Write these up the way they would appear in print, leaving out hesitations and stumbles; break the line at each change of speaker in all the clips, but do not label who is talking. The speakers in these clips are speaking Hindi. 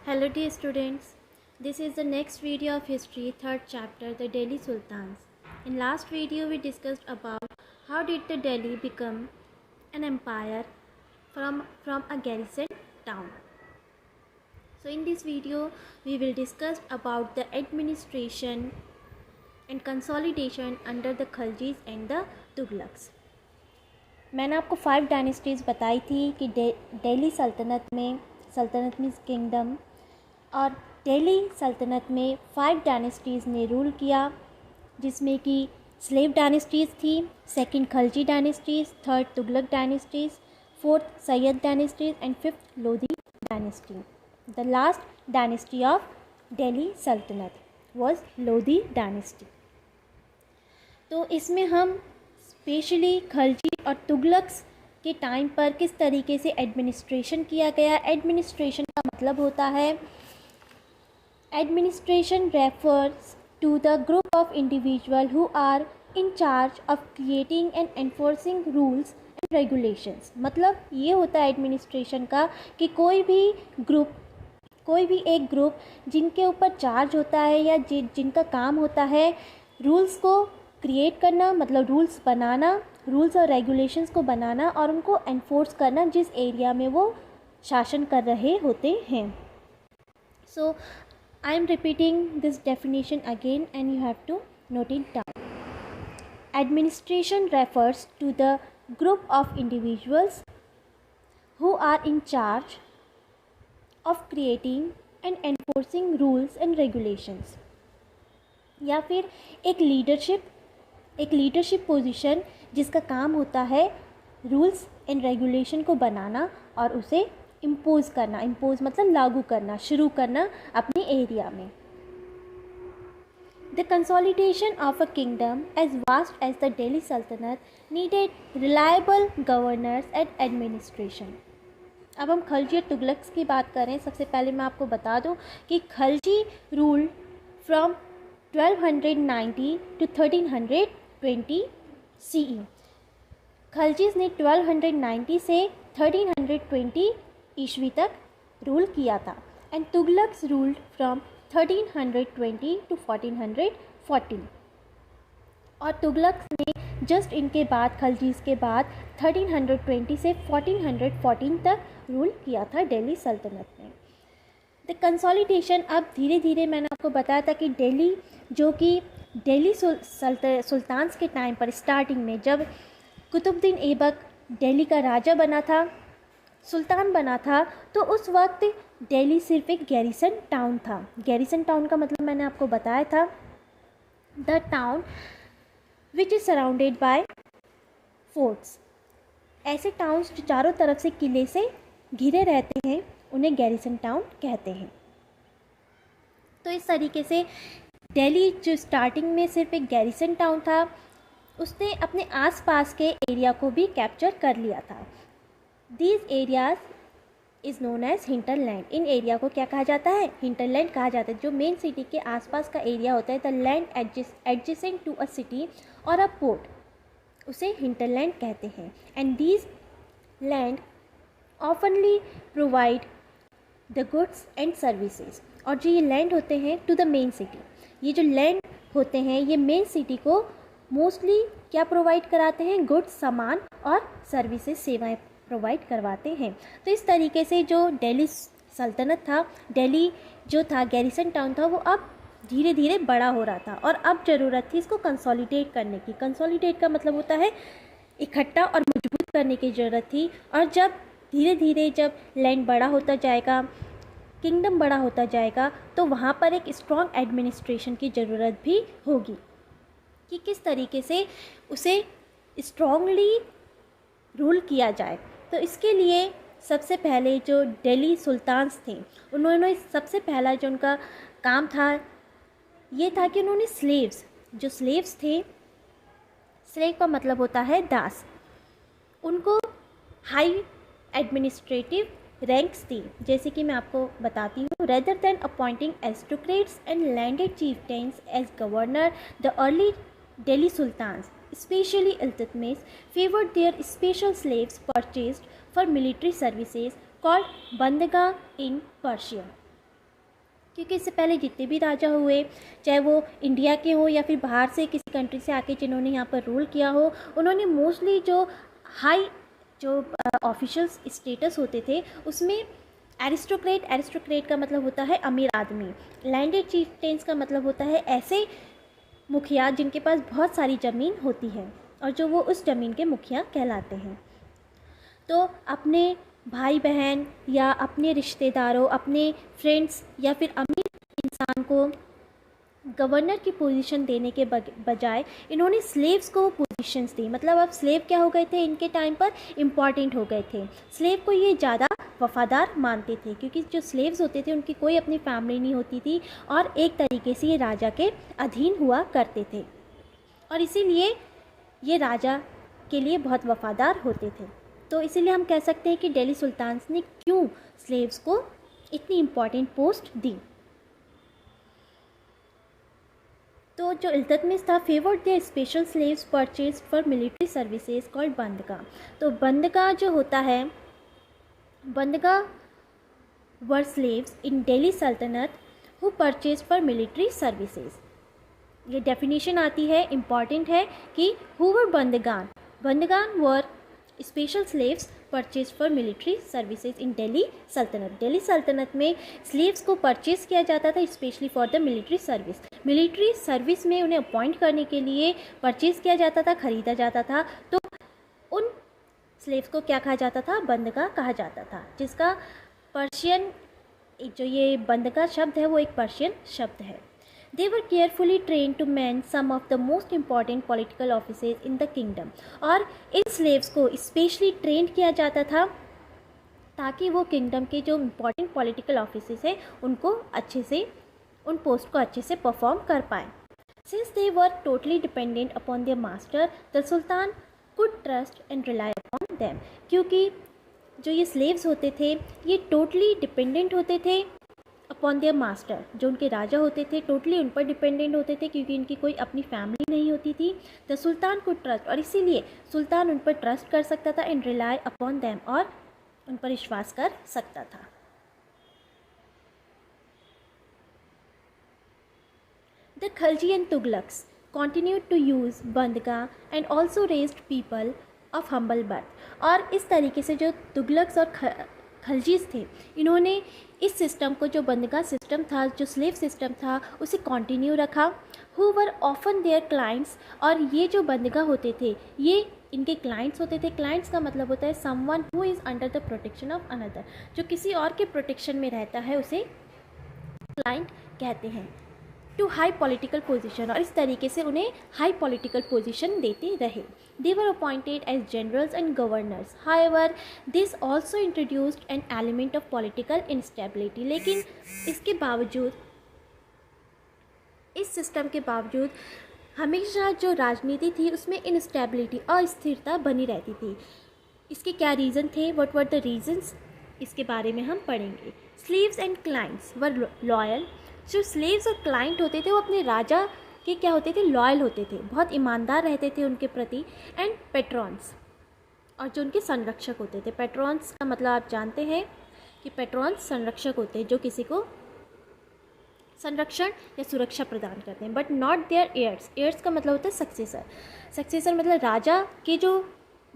Hello dear students, this is the next video of history, third chapter, the Delhi Sultans. In last video we discussed about how did the Delhi become an empire from a garrison town. So in this video we will discuss about the administration and consolidation under the Khaljis and the Tughlaqs. मैंने आपको 5 डायनेस्टीज़ बताई थी कि दिल्ली सल्तनत मीन्स किंगडम, और दिल्ली सल्तनत में 5 डायनेस्टीज़ ने रूल किया, जिसमें कि स्लेव डायनेस्टीज़ थी, second Khalji dynasties, third Tughlaq dynasties, fourth Syed dynasties and fifth Lodhi dynasty. The last dynasty of Delhi सल्तनत वाज लोधी डायनेस्टी. तो इसमें हम स्पेशली खलजी और तुगलक्स के टाइम पर किस तरीके से एडमिनिस्ट्रेशन किया गया. एडमिनिस्ट्रेशन का मतलब होता है, administration refers to the group of individual who are in charge of creating and enforcing rules and regulations. मतलब ये होता है एडमिनिस्ट्रेशन का कि कोई भी एक ग्रुप जिनके ऊपर चार्ज होता है या जिनका काम होता है रूल्स को क्रिएट करना, मतलब रूल्स बनाना, रूल्स और रेगुलेशंस को बनाना और उनको एनफोर्स करना जिस एरिया में वो शासन कर रहे होते हैं. So I am repeating this definition again and you have to note it down. Administration refers to the group of individuals who are in charge of creating and enforcing rules and regulations, या फिर एक लीडरशिप पोजीशन जिसका काम होता है रूल्स एंड रेगुलेशन को बनाना और उसे इम्पोज मतलब लागू करना, शुरू करना अपने एरिया में. The consolidation of a kingdom as vast as the Delhi Sultanate needed reliable governors and administration. अब हम खलजी और तुगलक्स की बात करें. सबसे पहले मैं आपको बता दूं कि Khalji rule from 1290 to 1320 CE. खलजीज ने 1290 से 1320 ईस्वी तक रूल किया था. And Tughlaqs ruled from 1320 to 1414. और तुगलक्स ने जस्ट इनके बाद, खलजीज के बाद 1320 से 1414 तक रूल किया था दिल्ली सल्तनत में. द कंसोलिडेशन, अब धीरे धीरे मैंने आपको बताया था कि दिल्ली सुल्तान्स के टाइम पर स्टार्टिंग में जब कुतुबुद्दीन ऐबक दिल्ली का राजा बना था, सुल्तान बना था, तो उस वक्त दिल्ली सिर्फ एक गैरिसन टाउन था. गैरिसन टाउन का मतलब मैंने आपको बताया था, the town which is surrounded by forts. ऐसे टाउन्स जो चारों तरफ से किले से घिरे रहते हैं उन्हें गैरिसन टाउन कहते हैं. तो इस तरीके से दिल्ली जो स्टार्टिंग में सिर्फ एक गैरिसन टाउन था, उसने अपने आसपास के एरिया को भी कैप्चर कर लिया था. These areas is known as hinterland. इन एरिया को क्या कहा जाता है? हिंटरलैंड कहा जाता है. जो मेन सिटी के आसपास का एरिया होता है, the land adjacent to a city और अ पोर्ट, उसे हिंटरलैंड कहते हैं. And these land oftenly provide the goods and services. और जो ये लैंड होते हैं टू द मेन सिटी, ये जो लैंड होते हैं ये मेन सिटी को मोस्टली क्या प्रोवाइड कराते हैं? गुड्स, सामान और सर्विसेज, सेवाएं प्रोवाइड करवाते हैं. तो इस तरीके से जो दिल्ली सल्तनत था, दिल्ली जो था गैरिसन टाउन था, वो अब धीरे धीरे बड़ा हो रहा था और अब ज़रूरत थी इसको कंसोलिडेट करने की. कंसोलिडेट का मतलब होता है इकट्ठा और मजबूत करने की ज़रूरत थी. और जब धीरे धीरे जब लैंड बड़ा होता जाएगा, किंगडम बड़ा होता जाएगा, तो वहाँ पर एक स्ट्रॉन्ग एडमिनिस्ट्रेशन की ज़रूरत भी होगी कि किस तरीके से उसे स्ट्रॉन्गली रूल किया जाए. तो इसके लिए सबसे पहले जो दिल्ली सुल्तान्स थे, उन्होंने सबसे पहला जो उनका काम था ये था कि उन्होंने स्लेव्स थे, स्लेव का मतलब होता है दास, उनको हाई एडमिनिस्ट्रेटिव रैंक्स थी. जैसे कि मैं आपको बताती हूँ, rather than appointing aristocrats and landed chieftains as governor, the early Delhi sultans especially Iltutmish favored their special slaves purchased for military services called bandega in Persia. क्योंकि इससे पहले जितने भी राजा हुए, चाहे वो इंडिया के हो या फिर बाहर से किसी कंट्री से आके जिन्होंने यहाँ पर रूल किया हो, उन्होंने मोस्टली जो हाई जो ऑफिशियल्स स्टेटस होते थे उसमें एरिस्टोक्रेट का मतलब होता है अमीर आदमी, लैंडेड चीफ्टेन्स का मतलब होता है ऐसे मुखिया जिनके पास बहुत सारी ज़मीन होती है और जो वो उस ज़मीन के मुखिया कहलाते हैं। तो अपने भाई बहन या अपने रिश्तेदारों, अपने फ्रेंड्स या फिर अमीर इंसान को गवर्नर की पोजीशन देने के बजाय इन्होंने स्लेव्स को पोजीशंस दी। मतलब अब स्लेव क्या हो गए थे, इनके टाइम पर इम्पॉर्टेंट हो गए थे। स्लेव को ये ज़्यादा वफादार मानते थे क्योंकि जो स्लेव्स होते थे उनकी कोई अपनी फैमिली नहीं होती थी और एक तरीके से ये राजा के अधीन हुआ करते थे और इसीलिए ये राजा के लिए बहुत वफादार होते थे। तो इसीलिए हम कह सकते हैं कि दिल्ली सुल्तान्स ने क्यों स्लेव्स को इतनी इम्पॉर्टेंट पोस्ट दी। तो जो इल्तुतमिश था favoured the special slaves purchase for military services called bandaga. तो बंदगा जो होता है, बंदगा वर स्लेव्स इन दिल्ली सल्तनत who purchase for military services. ये डेफिनेशन आती है, इम्पॉर्टेंट है कि who were बंदगान, बंदगान were special slaves purchase for military services in Delhi सल्तनत। दिल्ली सल्तनत में स्लेव्स को परचेज किया जाता था specially for the military service. Military service में उन्हें अपॉइंट करने के लिए परचेज किया जाता था, खरीदा जाता था। तो उन स्लेव्स को क्या कहा जाता था, बंदगा कहा जाता था, जिसका पर्शियन जो ये बंदगा शब्द है वो एक पर्शियन शब्द है। They were carefully trained to man some of the most important political offices in the kingdom। और इन स्लेव्स को स्पेशली ट्रेंड किया जाता था ताकि वो किंगडम के जो इम्पोर्टेंट पॉलिटिकल ऑफिसेस हैं उनको अच्छे से, उन पोस्ट को अच्छे से परफॉर्म कर पाए। Since they were totally dependent upon their master, the Sultan could trust and rely upon them। क्योंकि जो ये स्लेव्स होते थे ये टोटली डिपेंडेंट होते थे अपॉन देयर मास्टर, जो उनके राजा होते थे टोटली उन पर डिपेंडेंट होते थे क्योंकि इनकी कोई अपनी फैमिली नहीं होती थी। द सुल्तान को ट्रस्ट, और इसीलिए सुल्तान उन पर ट्रस्ट कर सकता था, एंड रिलाई अपॉन देम, और उन पर विश्वास कर सकता था। The Khalji and Tughlaqs continued to use बंदगा and also raised people of humble birth. और इस तरीके से जो तुगलक्स और खलजीज थे इन्होंने इस सिस्टम को, जो बंदगा सिस्टम था, जो स्लेव सिस्टम था, उसे कंटिन्यू रखा। Who were often their clients, और ये जो बंदगा होते थे ये इनके क्लाइंट्स होते थे। क्लाइंट्स का मतलब होता है someone who is under the protection of another, जो किसी और के प्रोटेक्शन में रहता है उसे क्लाइंट कहते हैं। टू हाई पॉलिटिकल पोजीशन, और इस तरीके से उन्हें हाई पॉलिटिकल पोजीशन देते रहे। They were appointed as generals and governors. However this also introduced an element of political instability. लेकिन इसके बावजूद, इस सिस्टम के बावजूद हमेशा जो राजनीति थी उसमें इंस्टेबिलिटी, अस्थिरता बनी रहती थी। इसके क्या रीज़न थे, व्हाट वर द रीजंस, इसके बारे में हम पढ़ेंगे। Slaves and clients were loyal. जो स्लेव्स और क्लाइंट होते थे वो अपने राजा के क्या होते थे, लॉयल होते थे, बहुत ईमानदार रहते थे उनके प्रति। एंड पेट्रॉन्स, और जो उनके संरक्षक होते थे। पेट्रॉन्स का मतलब आप जानते हैं कि पेट्रॉन्स संरक्षक होते हैं जो किसी को संरक्षण या सुरक्षा प्रदान करते हैं, but not their heirs. Heirs का मतलब होता है सक्सेसर। सक्सेसर मतलब राजा के जो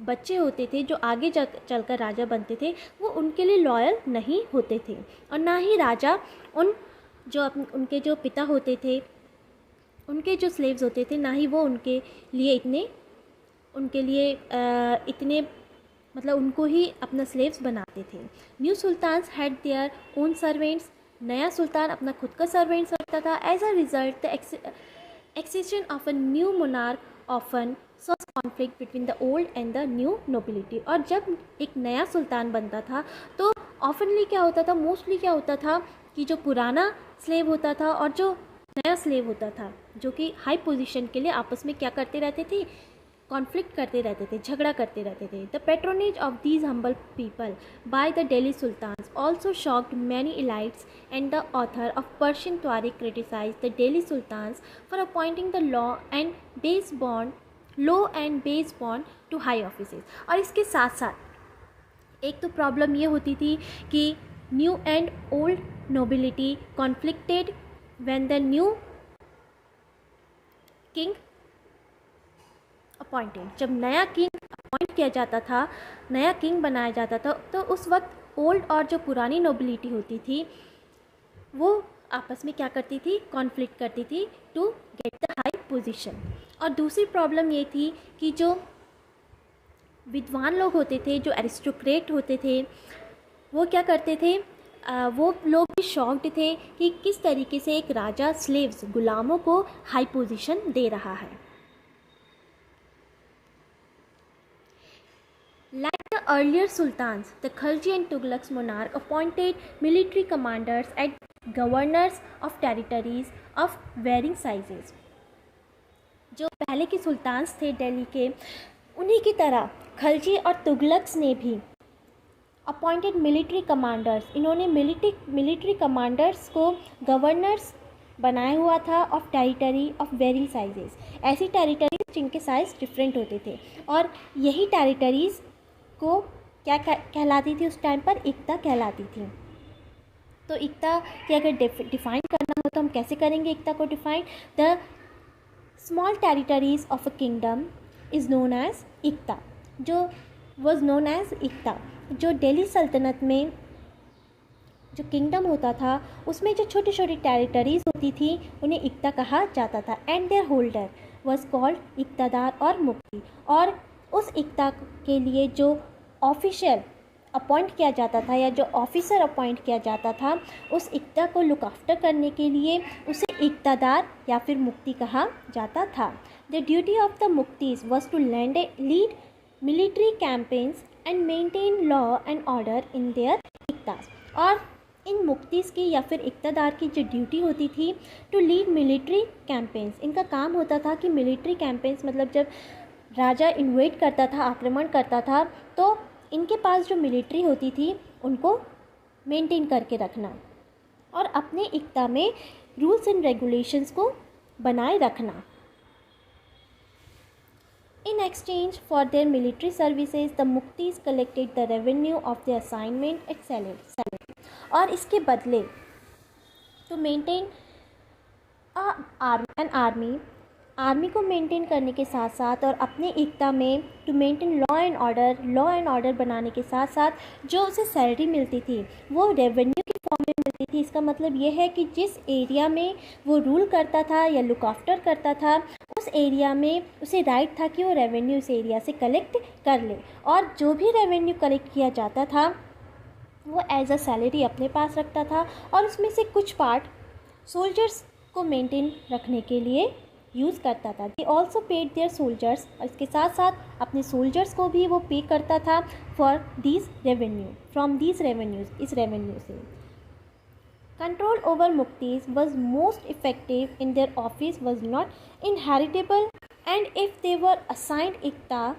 बच्चे होते थे जो आगे चलकर राजा बनते थे वो उनके लिए लॉयल नहीं होते थे, और ना ही राजा उन जो उनके जो पिता होते थे, उनके जो स्लेव्स होते थे, ना ही वो उनके लिए इतने मतलब उनको ही अपना स्लेव्स बनाते थे। New sultans had their own servants. नया सुल्तान अपना खुद का सर्वेंट्स रखता था। As a result the accession of a new monarch often causes conflict between the old and the new nobility. और जब एक नया सुल्तान बनता था तो ऑफनली क्या होता था, मोस्टली क्या होता था कि जो पुराना स्लेव होता था और जो नया स्लेव होता था जो कि हाई पोजीशन के लिए आपस में क्या करते रहते थे, कॉन्फ्लिक्ट करते रहते थे, झगड़ा करते रहते थे। The patronage of these humble people by the Delhi sultans also shocked many elites, and the author of Persian तारिक criticize the Delhi sultans for appointing the low and base बॉन्ड टू हाई ऑफिसेज। और इसके साथ साथ एक तो प्रॉब्लम ये होती थी कि new and old nobility conflicted when the new king appointed, जब नया किंग अपॉइंट किया जाता था, नया किंग बनाया जाता था, तो उस वक्त ओल्ड और जो पुरानी नोबिलिटी होती थी वो आपस में क्या करती थी, कॉन्फ्लिक्ट करती थी to get the high position. और दूसरी प्रॉब्लम ये थी कि जो विद्वान लोग होते थे, जो एरिस्टोक्रेट होते थे, वो क्या करते थे, वो लोग भी शॉक्ड थे कि किस तरीके से एक राजा स्लेव्स, गुलामों को हाई पोजीशन दे रहा है। Like the earlier sultans, the Khalji and Tughlaq's monarch appointed military commanders and governors of territories of varying sizes. जो पहले के सुल्तान्स थे दिल्ली के, उन्हीं की तरह खलजी और तुगलक्स ने भी अपॉइंटेड मिलिट्री कमांडर्स, इन्होंने मिलिट्री कमांडर्स को गवर्नर्स बनाया हुआ था of territory of varying sizes, ऐसी टेरिटरीज जिनके साइज़ डिफरेंट होते थे। और यही टेरिटरीज़ को क्या कहलाती थी उस टाइम पर, इक्ता कहलाती थी। तो इक्ता की अगर डिफ़ाइन करना हो तो हम कैसे करेंगे इक्ता को define? The small territories of a kingdom is known as iqta, जो वॉज नोन एज इक्ता। जो दिल्ली सल्तनत में जो किंगडम होता था उसमें जो छोटी छोटी टेरिटरीज होती थी उन्हें इक्ता कहा जाता था। And their holder was called iqtadar और मुक्ति। और उस इक्ता के लिए जो ऑफिशियल अपॉइंट किया जाता था या जो ऑफिसर अपॉइंट किया जाता था, उस इक्ता को लुक आफ्टर करने के लिए उसे इक्तादार या फिर मुक्ति कहा जाता था। The duty of the muqtis was to lead military campaigns and maintain law and order in their iqtas. और इन मुक्तिस की या फिर इक्तादार की जो ड्यूटी होती थी, टू लीड मिलिट्री कैंपेन्स, इनका काम होता था कि मिलिट्री कैंपेन्स मतलब जब राजा इन्वेड करता था, आक्रमण करता था, तो इनके पास जो मिलिट्री होती थी उनको मेंटेन करके रखना और अपने इक्ता में रूल्स एंड रेगुलेशंस को बनाए रखना। In exchange for their military services the muqtis collected the revenue of the assignment at salary. और इसके बदले टू मेंटेन आर्मी को मेंटेन करने के साथ साथ और अपने एकता में to maintain law and order बनाने के साथ साथ जो उसे सैलरी मिलती थी वो रेवेन्यू के फॉर्म में मिलती थी। इसका मतलब ये है कि जिस एरिया में वो रूल करता था या लुक आफ्टर करता था, उस एरिया में उसे राइट था कि वो रेवेन्यू उस एरिया से कलेक्ट कर ले, और जो भी रेवेन्यू कलेक्ट किया जाता था वो एज अ सैलरी अपने पास रखता था और उसमें से कुछ पार्ट सोल्जर्स को मेंटेन रखने के लिए यूज़ करता था। They also paid their soldiers, और इसके साथ साथ अपने सोल्जर्स को भी वो पे करता था for these revenue, from these revenues, इस रेवेन्यू से। Control over muqtis was most effective in their office was not inheritable and if they were assigned iqta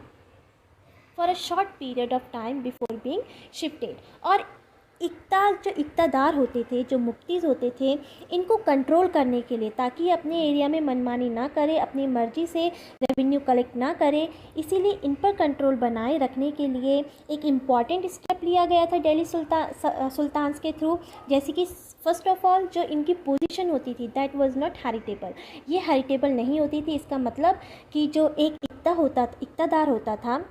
for a short period of time before being shifted. और जो इक्तादार होते थे, जो मुक्तिज होते थे, इनको कंट्रोल करने के लिए, ताकि अपने एरिया में मनमानी ना करे, अपनी मर्जी से रेवेन्यू कलेक्ट ना करे, इसीलिए इन पर कंट्रोल बनाए रखने के लिए एक इम्पॉर्टेंट स्टेप लिया गया था दिल्ली सुल्तान्स के थ्रू। जैसे कि फर्स्ट ऑफ ऑल जो इनकी पोजीशन होती थी दैट वाज नॉट हेरिटेबल, ये हेरिटेबल नहीं होती थी। इसका मतलब कि जो एक इक्तादार होता था,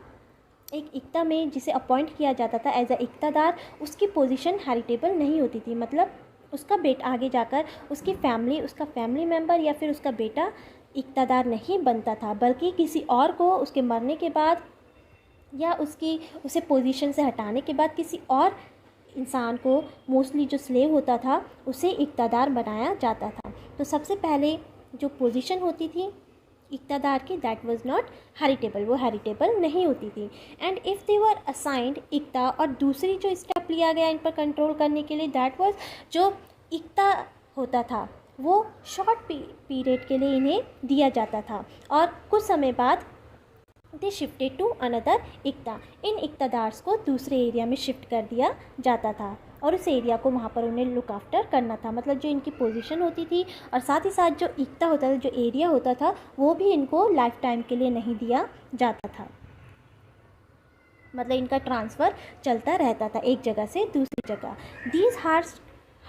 एक इक्ता में जिसे अपॉइंट किया जाता था एज अ इक्तादार, उसकी पोजीशन हेरिटेबल नहीं होती थी। मतलब उसका बेटा आगे जाकर उसका फैमिली मेम्बर या फिर उसका बेटा इक्तादार नहीं बनता था, बल्कि किसी और को उसके मरने के बाद या उसे पोजीशन से हटाने के बाद किसी और इंसान को, मोस्टली जो स्लेव होता था, उसे इक्तादार बनाया जाता था। तो सबसे पहले जो पोजीशन होती थी इक्तादार की दैट वाज नॉट हेरिटेबल, वो हेरिटेबल नहीं होती थी। And if they were assigned iqta, और दूसरी जो स्टेप लिया गया इन पर कंट्रोल करने के लिए दैट वाज जो इक्ता होता था वो शॉर्ट पीरियड के लिए इन्हें दिया जाता था और कुछ समय बाद दे शिफ्टेड टू अनदर इक्ता, इन इक्तादार्स को दूसरे एरिया में शिफ्ट कर दिया जाता था और उस एरिया को वहाँ पर उन्हें लुक आफ्टर करना था। मतलब जो इनकी पोजीशन होती थी और साथ ही साथ जो इक्ता होता था, जो एरिया होता था, वो भी इनको लाइफ टाइम के लिए नहीं दिया जाता था। मतलब इनका ट्रांसफ़र चलता रहता था एक जगह से दूसरी जगह। These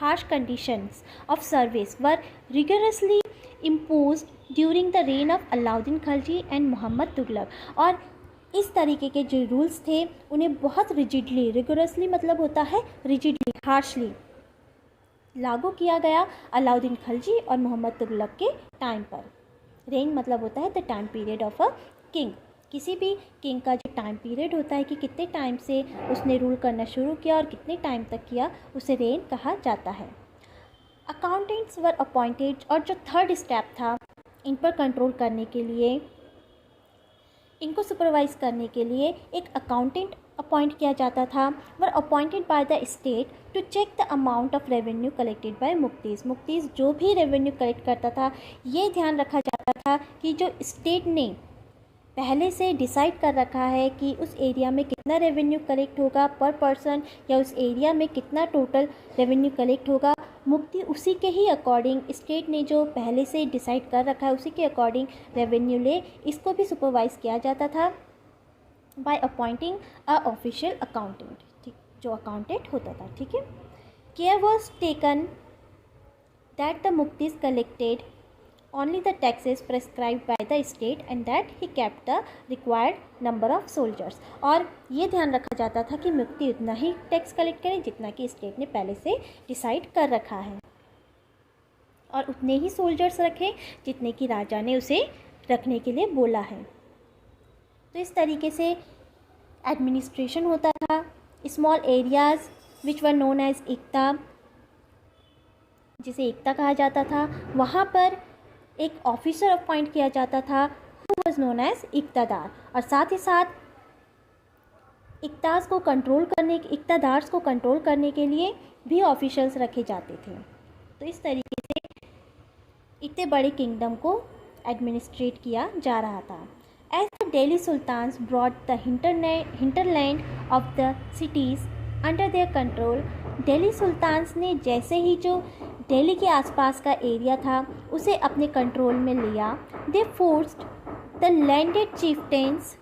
harsh conditions of service were rigorously imposed during the reign of Alauddin Khilji and Muhammad Tughlaq। और इस तरीके के जो रूल्स थे उन्हें बहुत रिजिडली, रिगोरसली मतलब होता है रिजिडली, हार्शली लागू किया गया अलाउद्दीन खिलजी और मोहम्मद तुगलक के टाइम पर। रेन मतलब होता है the time period of a king. किसी भी किंग का जो टाइम पीरियड होता है कि कितने टाइम से उसने रूल करना शुरू किया और कितने टाइम तक किया, उसे रेन कहा जाता है। अकाउंटेंट्स वर अपॉइंटेड, और जो थर्ड स्टेप था इन पर कंट्रोल करने के लिए, इनको सुपरवाइज करने के लिए एक अकाउंटेंट अपॉइंट किया जाता था। Were appointed by the state to check the amount of revenue collected by muqtis. Muqtis जो भी रेवेन्यू कलेक्ट करता था, ये ध्यान रखा जाता था कि जो स्टेट ने पहले से डिसाइड कर रखा है कि उस एरिया में कितना रेवेन्यू कलेक्ट होगा पर पर्सन, या उस एरिया में कितना टोटल रेवेन्यू कलेक्ट होगा, मुफ्ती उसी के ही अकॉर्डिंग, स्टेट ने जो पहले से डिसाइड कर रखा है उसी के अकॉर्डिंग रेवेन्यू ले। इसको भी सुपरवाइज किया जाता था by appointing a official accountant, ठीक, जो अकाउंटेंट होता था। ठीक है। Care was taken that the muqtis collected only the taxes prescribed by the state and that he kept the required number of soldiers। और ये ध्यान रखा जाता था कि मुफ्ती उतना ही टैक्स कलेक्ट करे जितना कि स्टेट ने पहले से डिसाइड कर रखा है, और उतने ही सोल्जर्स रखे जितने कि राजा ने उसे रखने के लिए बोला है। तो इस तरीके से एडमिनिस्ट्रेशन होता था। Small areas which were known as iqta, जिसे इक्ता कहा जाता था, वहाँ पर एक ऑफिसर अपॉइंट किया जाता था हु वाज नोन एज इक्तादार, और साथ ही साथ इक्तादार्स को कंट्रोल करने के लिए भी ऑफिशियल्स रखे जाते थे। तो इस तरीके से इतने बड़े किंगडम को एडमिनिस्ट्रेट किया जा रहा था। As the Delhi sultans brought the hinterland of the cities under their control, Delhi sultans ने जैसे ही जो दिल्ली के आसपास का एरिया था उसे अपने कंट्रोल में लिया, दे फोर्स्ड द लैंडेड चीफ्टेन्स